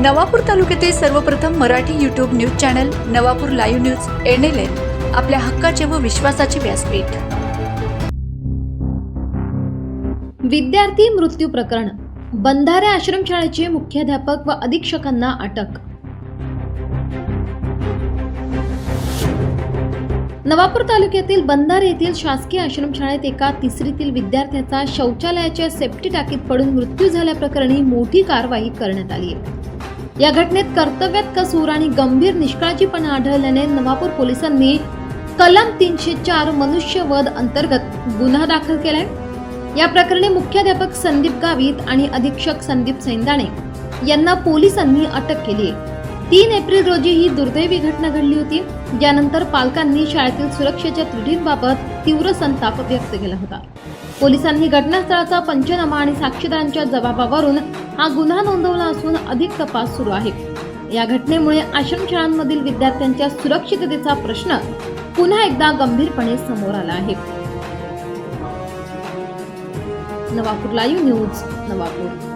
नवापूर तालुक्यातील सर्वप्रथम Marathi YouTube news channel Navapur live news NLN आपल्या हक्काचे व विश्वासाचे व्यासपीठ। विद्यार्थी मृत्यू प्रकरण, बंधारे आश्रमशाळेचे मुख्याध्यापक व अधीक्षकांना अटक। नवापूर तालुक्यातील बंधारे येथील शासकीय आश्रमशाळेत एका तिसरीतील विद्यार्थ्याचा शौचालयाच्या सेप्टी टाकीत पडून मृत्यू झाल्याप्रकरणी मोठी कारवाई करण्यात आली आहे। या घटनेत कर्तव्यात कसूर आणि गंभीर निष्काळजीपणा आढळल्याने नवापूर पोलिसांनी कलम 304 मनुष्यवध अंतर्गत गुन्हा दाखल केलाय। या प्रकरणी मुख्याध्यापक संदीप गावित आणि अधीक्षक संदीप सैंदाणे यांना पोलिसांनी अटक केली आहे। 3 एप्रिल रोजी ही दुर्दैवी घटना घडली होती, ज्यानंतर पालकांनी शाळेतील सुरक्षेच्या त्रुटींबाबत तीव्र संताप व्यक्त केला होता। पोलिसांनी घटनास्थळाचा पंचनामा आणि साक्षीदारांच्या जबाबावरून हा गुन्हा नोंदवला असून अधिक तपास सुरू आहे। या घटनेमुळे आश्रमशाळांमधील विद्यार्थ्यांच्या सुरक्षिततेचा प्रश्न पुन्हा एकदा गंभीरपणे समोर आला आहे। Navapur live news, Navapur.